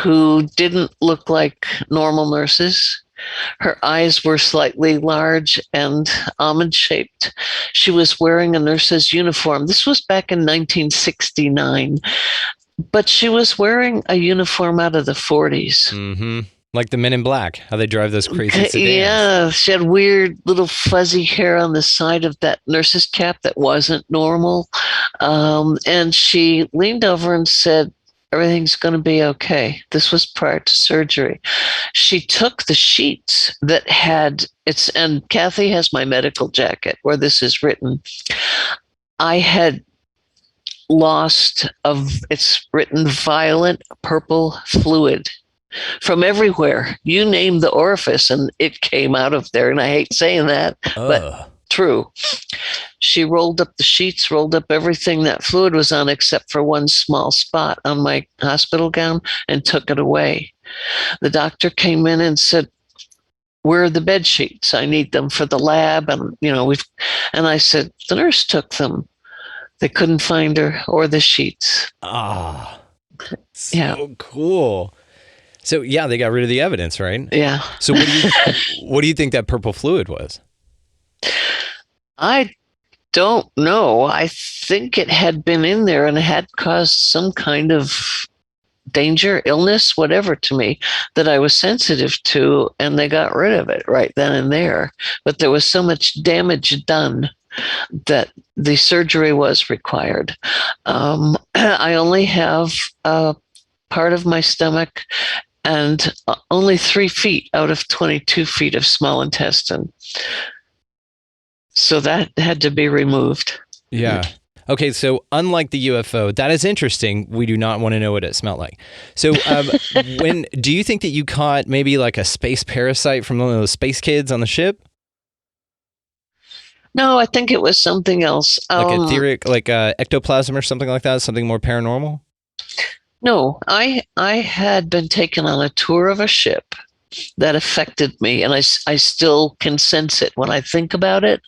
who didn't look like normal nurses. Her eyes were slightly large and almond-shaped. She was wearing a nurse's uniform. This was back in 1969, but she was wearing a uniform out of the 40s. Mm-hmm. Like the Men in Black, how they drive those crazy sedans. Yeah, she had weird little fuzzy hair on the side of that nurse's cap that wasn't normal. And she leaned over and said, everything's going to be okay. This was prior to surgery. She took the sheets that had and Kathy has my medical jacket where this is written. I had lost it's written violent purple fluid from everywhere. You name the orifice and it came out of there. And I hate saying that, but true. She rolled up the sheets, rolled up everything that fluid was on except for one small spot on my hospital gown, and took it away. The doctor came in and said, where are the bed sheets? I need them for the lab. And, and I said, the nurse took them. They couldn't find her or the sheets. So cool. So yeah, they got rid of the evidence, right? Yeah. So what do you think that purple fluid was? I don't know. I think it had been in there and it had caused some kind of danger, illness, whatever to me that I was sensitive to, and they got rid of it right then and there. But there was so much damage done that the surgery was required. I only have a part of my stomach and only 3 feet out of 22 feet of small intestine. So that had to be removed. Yeah. Okay, so unlike the UFO, that is interesting. We do not want to know what it smelled like. So when do you think that you caught maybe like a space parasite from one of those space kids on the ship? No, I think it was something else. Like etheric, like ectoplasm or something like that, something more paranormal? No, I had been taken on a tour of a ship that affected me, and I still can sense it when I think about it.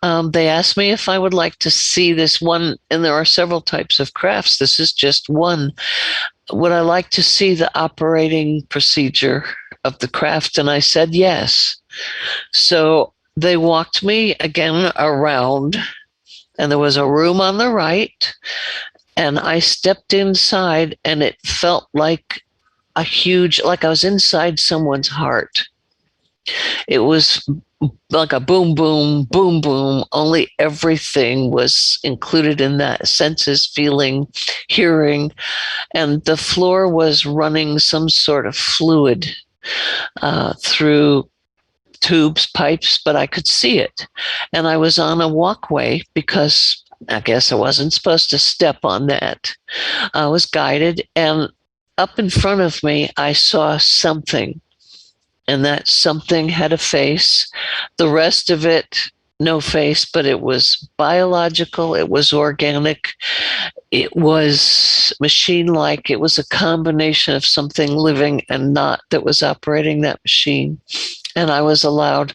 They asked me if I would like to see this one, and there are several types of crafts. This is just one. Would I like to see the operating procedure of the craft? And I said yes. So they walked me again around, and there was a room on the right, and I stepped inside, and it felt like like I was inside someone's heart. It was like a boom, boom, boom, boom, only everything was included in that: senses, feeling, hearing, and the floor was running some sort of fluid through tubes, pipes, but I could see it. And I was on a walkway because I guess I wasn't supposed to step on that. I was guided, and up in front of me, I saw something, and that something had a face. The rest of it, no face, but it was biological, it was organic, it was machine-like. It was a combination of something living and not that was operating that machine. And I was allowed,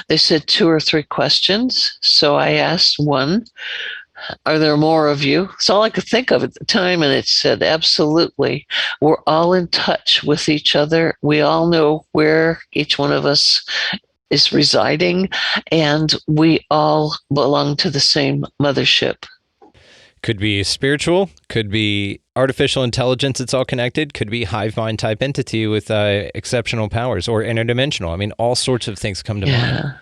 they said 2 or 3 questions. So I asked one, are there more of you? It's all I could think of at the time. And it said, absolutely. We're all in touch with each other. We all know where each one of us is residing, and we all belong to the same mothership. Could be spiritual, could be artificial intelligence, it's all connected, could be hive mind type entity with exceptional powers, or interdimensional. I mean, all sorts of things come to mind.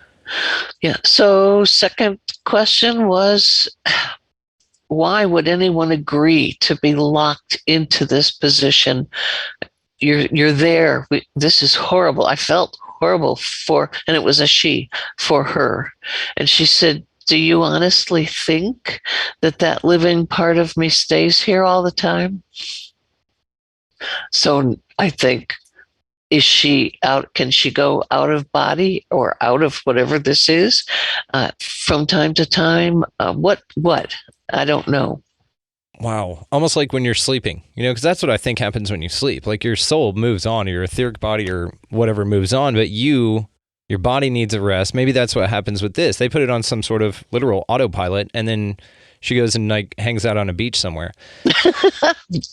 Yeah. So second question was, why would anyone agree to be locked into this position? You're there. This is horrible. I felt horrible and it was a she, for her. And she said, do you honestly think that living part of me stays here all the time? So I think, is she out? Can she go out of body or out of whatever this is from time to time? What? I don't know. Wow. Almost like when you're sleeping, because that's what I think happens when you sleep. Like your soul moves on, or your etheric body or whatever moves on, but your body needs a rest. Maybe that's what happens with this. They put it on some sort of literal autopilot, and then she goes and like hangs out on a beach somewhere.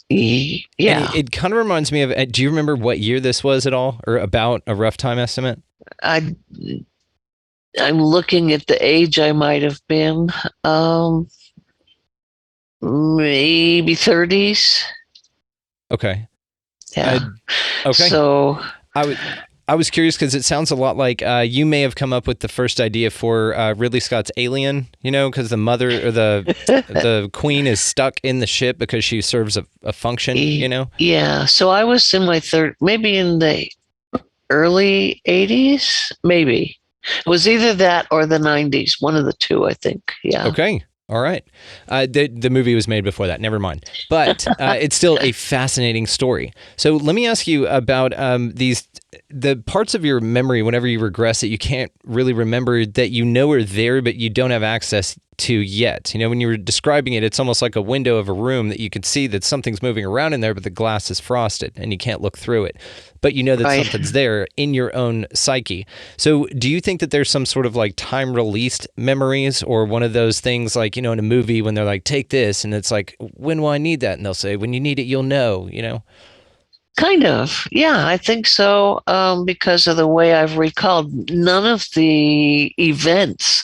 Yeah. And it kind of reminds me of, do you remember what year this was at all, or about a rough time estimate? I'm looking at the age I might have been, maybe 30s. Okay. Yeah. Okay. So I was curious because it sounds a lot like you may have come up with the first idea for Ridley Scott's Alien, because the mother or the queen is stuck in the ship because she serves a function, Yeah. So I was in my maybe in the early 80s, maybe. It was either that or the 90s, one of the two, I think. Yeah. Okay. All right. The movie was made before that. Never mind. But it's still a fascinating story. So let me ask you about the parts of your memory whenever you regress that you can't really remember that are there, but you don't have access to yet. When you were describing it, it's almost like a window of a room that you can see that something's moving around in there, but the glass is frosted and you can't look through it. But you know that Right. something's there in your own psyche. So do you think that there's some sort of like time released memories, or one of those things like, in a movie when they're like, take this, and it's like, when will I need that? And they'll say, when you need it, you'll know, Kind of. Yeah, I think so. Because of the way I've recalled, none of the events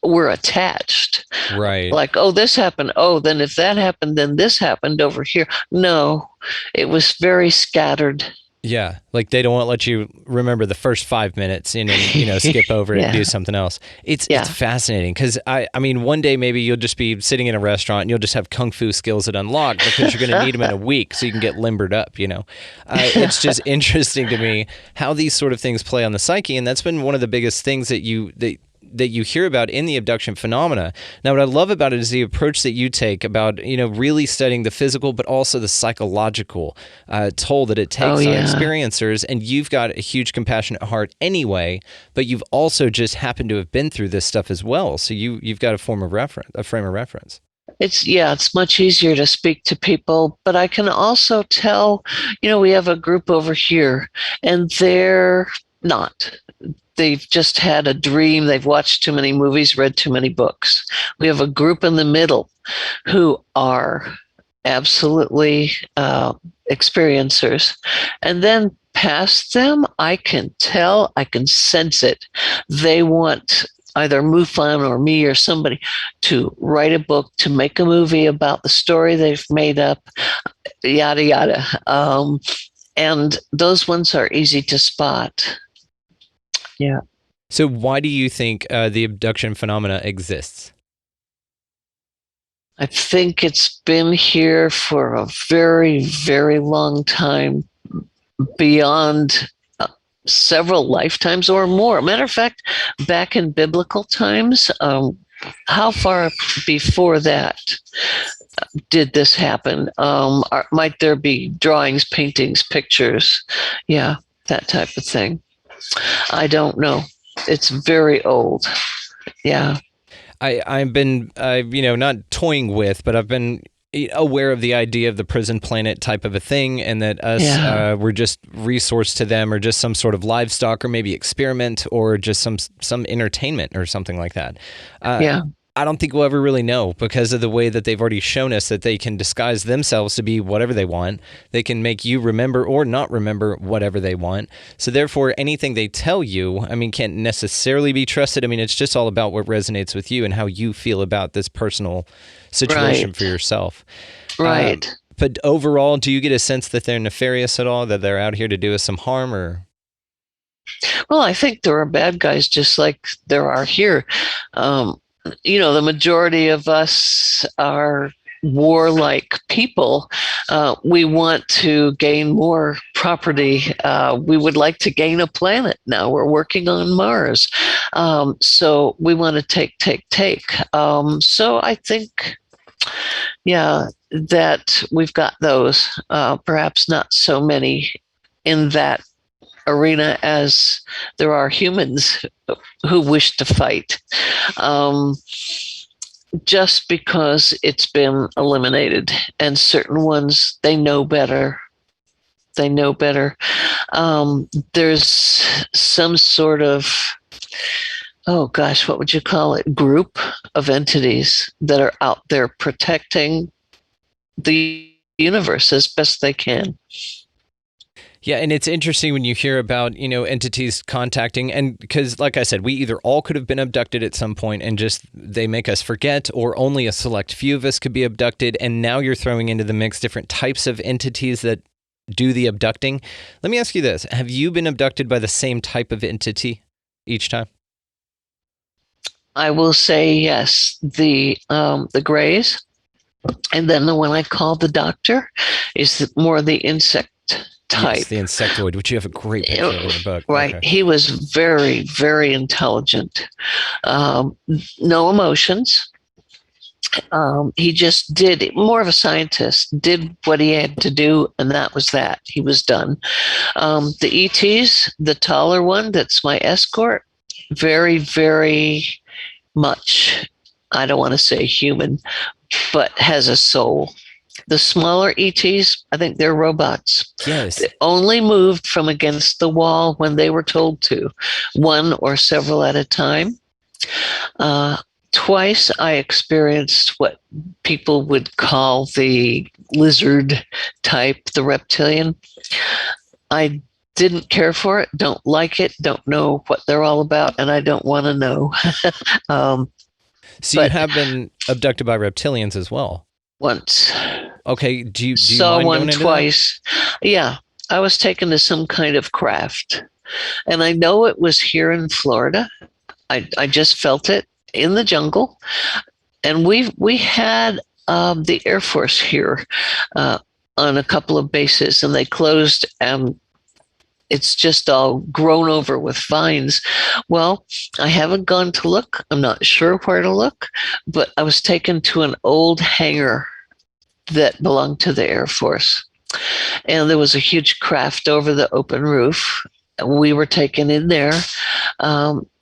were attached. Right. Like, oh, this happened. Oh, then if that happened, then this happened over here. No, it was very scattered. Yeah, like they don't want to let you remember the first 5 minutes and then, skip over it and Yeah. do something else. It's Yeah. fascinating because I mean, one day maybe you'll just be sitting in a restaurant and you'll just have kung fu skills that unlock because you're going to need them in a week so you can get limbered up. It's just interesting to me how these sort of things play on the psyche, and that's been one of the biggest things that you hear about in the abduction phenomena. Now, what I love about it is the approach that you take about, really studying the physical, but also the psychological toll that it takes on experiencers. And you've got a huge compassionate heart anyway, but you've also just happened to have been through this stuff as well. So you've got a frame of reference. It's much easier to speak to people, but I can also tell, we have a group over here and they're not. They've just had a dream. They've watched too many movies, read too many books. We have a group in the middle who are absolutely experiencers. And then past them, I can tell, I can sense it. They want either MUFON or me or somebody to write a book, to make a movie about the story they've made up, yada, yada. And those ones are easy to spot. Yeah. So why do you think the abduction phenomena exists? I think it's been here for a very, very long time, beyond several lifetimes or more. Matter of fact, back in biblical times, how far before that did this happen? Might there be drawings, paintings, pictures? Yeah, that type of thing. I don't know. It's very old. Yeah. I've been, not toying with, but I've been aware of the idea of the prison planet type of a thing, and that us we're just resource to them, or just some sort of livestock, or maybe experiment, or just some entertainment or something like that. I don't think we'll ever really know, because of the way that they've already shown us that they can disguise themselves to be whatever they want. They can make you remember or not remember whatever they want. So therefore, anything they tell you, can't necessarily be trusted. It's just all about what resonates with you and how you feel about this personal situation for yourself. Right. But overall, do you get a sense that they're nefarious at all, that they're out here to do us some harm, or? Well, I think there are bad guys just like there are here. The majority of us are warlike people. We want to gain more property. We would like to gain a planet. Now we're working on Mars. So we want to take. So I think, that we've got those, perhaps not so many in that arena as there are humans who wish to fight, just because it's been eliminated, and certain ones, they know better. There's some sort of, what would you call it, group of entities that are out there protecting the universe as best they can. Yeah, and it's interesting when you hear about, entities contacting, and because, like I said, we either all could have been abducted at some point and just they make us forget, or only a select few of us could be abducted, and now you're throwing into the mix different types of entities that do the abducting. Let me ask you this. Have you been abducted by the same type of entity each time? I will say yes. The Greys, and then the one I call the Doctor is more the insect type. Yes, the insectoid, which you have a great picture of in the book. Right. Okay. He was very, very intelligent. No emotions. He just did, more of a scientist, did what he had to do, and that was that. He was done. The ETs, the taller one, that's my escort, very, very much, I don't want to say human, but has a soul. The smaller ETs, I think they're robots. Yes. They only moved from against the wall when they were told to, one or several at a time. Twice I experienced what people would call the lizard type, the reptilian. I didn't care for it, don't like it, don't know what they're all about, and I don't want to know. So you have been abducted by reptilians as well? Once. Okay. Do you Saw mind one going into twice. Yeah. I was taken to some kind of craft. And I know it was here in Florida. I just felt it in the jungle. And we had the Air Force here on a couple of bases, and they closed, and it's just all grown over with vines. Well, I haven't gone to look. I'm not sure where to look, but I was taken to an old hangar that belonged to the Air Force. And there was a huge craft over the open roof. We were taken in there,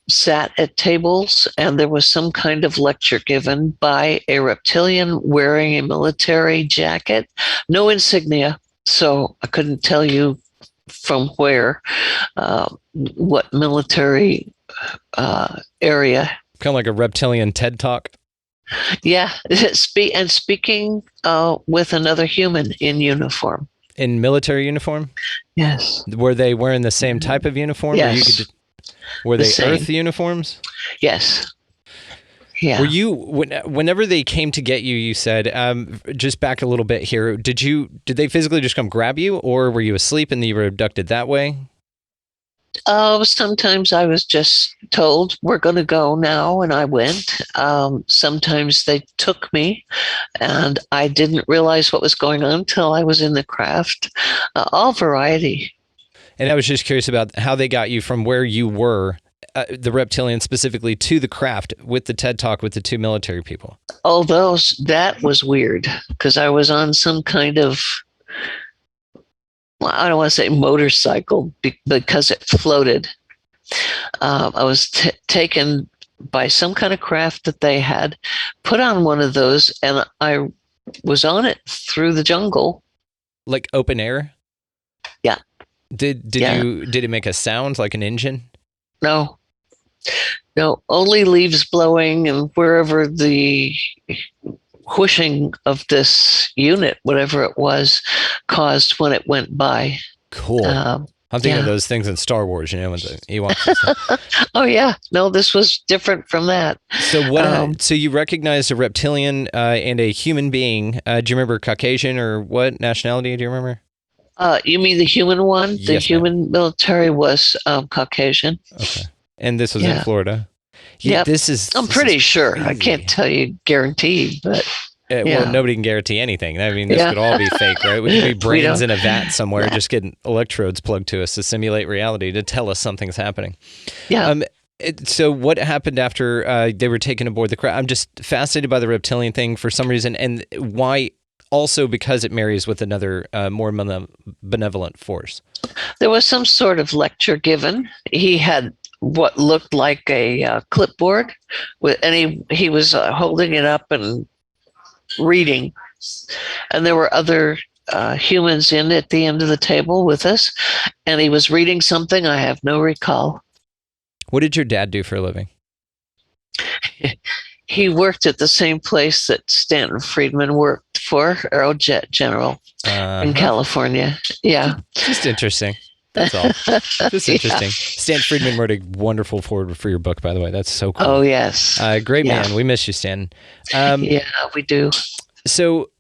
sat at tables, and there was some kind of lecture given by a reptilian wearing a military jacket, no insignia. So I couldn't tell you from where, what military area. Kind of like a reptilian TED Talk? Yeah, speaking with another human in uniform. In military uniform? Yes. Were they wearing the same type of uniform? Yes. Or you could just, were they same. Earth uniforms? Yes. Yeah. Were you, whenever they came to get you, you said, just back a little bit here, did they physically just come grab you, or were you asleep and you were abducted that way? Sometimes I was just told, we're going to go now, and I went. Sometimes they took me, and I didn't realize what was going on until I was in the craft. All variety. And I was just curious about how they got you from where you were, the reptilian specifically, to the craft with the TED Talk with the two military people. Oh, that was weird, because I was on some kind of, I don't want to say motorcycle because it floated. I was taken by some kind of craft that they had, put on one of those, and I was on it through the jungle. Like open air? Yeah. Did it make a sound like an engine? No, only leaves blowing and wherever the whooshing of this unit, whatever it was, caused when it went by. Cool. I'm thinking of those things in Star Wars, when the Ewoks. Oh yeah, no, this was different from that. So what? So you recognized a reptilian and a human being. Do you remember Caucasian or what nationality? Do you remember? You mean the human one? The Yes, human military was Caucasian. Okay. And this was in Florida. Yeah, I'm pretty sure. Crazy. I can't tell you guaranteed, but well, nobody can guarantee anything. I mean, this could all be fake, right? We could be brains in a vat somewhere, just getting electrodes plugged to us to simulate reality to tell us something's happening. Yeah. So what happened after they were taken aboard the craft? I'm just fascinated by the reptilian thing for some reason, and why. Also, because it marries with another more benevolent force. There was some sort of lecture given. He had what looked like a clipboard, and he was holding it up and reading. And there were other humans in at the end of the table with us, and he was reading something. I have no recall. What did your dad do for a living? He worked at the same place that Stanton Friedman worked for, Aerojet General in California. Yeah. Just interesting. That's all. Just interesting. Stan Friedman wrote a wonderful foreword for your book, by the way. That's so cool. Oh, yes. Great man. We miss you, Stan. Yeah, we do. So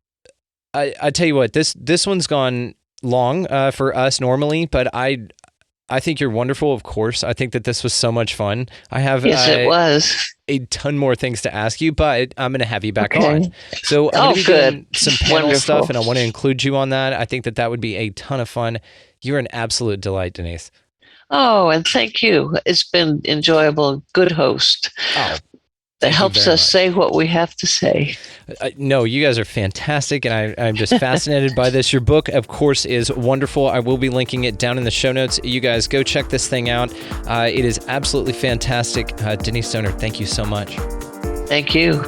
I tell you what, this one's gone long for us normally, but I think you're wonderful, of course. I think that this was so much fun. I have it was a ton more things to ask you, but I'm going to have you back on. So I'm going to be doing some panel stuff, and I want to include you on that. I think that would be a ton of fun. You're an absolute delight, Denise. Oh, and thank you. It's been enjoyable. Good host. Oh, that helps us say what we have to say. No, you guys are fantastic, and I'm just fascinated by this. Your book, of course, is wonderful. I will be linking it down in the show notes. You guys go check this thing out. It is absolutely fantastic. Denise Stoner, thank you so much. Thank you.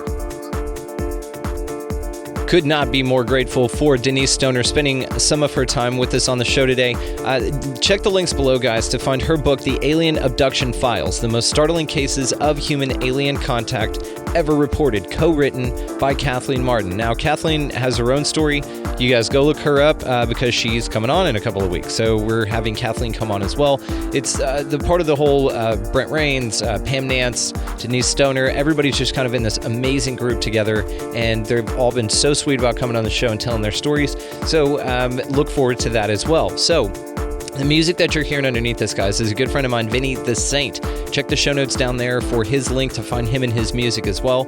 Could not be more grateful for Denise Stoner spending some of her time with us on the show today. Check the links below, guys, to find her book, The Alien Abduction Files, the most startling cases of human alien contact ever reported, co-written by Kathleen Marden. Now, Kathleen has her own story. You guys go look her up because she's coming on in a couple of weeks. So we're having Kathleen come on as well. It's the part of the whole Brent Rains, Pam Nance, Denise Stoner. Everybody's just kind of in this amazing group together, and they've all been so sweet about coming on the show and telling their stories. So look forward to that as well. So the music that you're hearing underneath this, guys, is a good friend of mine, Vinny the Saint. Check the show notes down there for his link to find him and his music as well.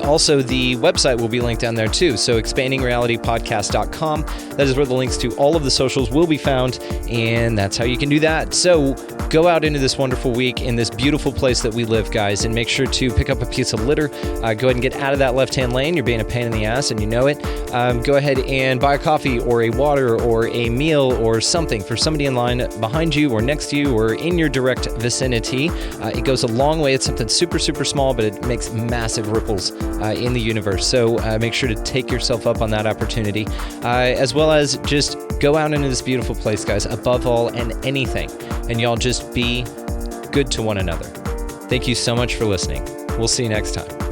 Also, the website will be linked down there too. So expandingrealitypodcast.com. That is where the links to all of the socials will be found, and that's how you can do that. So go out into this wonderful week in this beautiful place that we live, guys, and make sure to pick up a piece of litter. Go ahead and get out of that left-hand lane. You're being a pain in the ass, and you know it. Go ahead and buy a coffee or a water or a meal or something for somebody in line behind you or next to you or in your direct vicinity. It goes a long way. It's something super, super small, but it makes massive ripples in the universe. So make sure to take yourself up on that opportunity, as well as just go out into this beautiful place, guys, above all and anything. And y'all just be good to one another. Thank you so much for listening. We'll see you next time.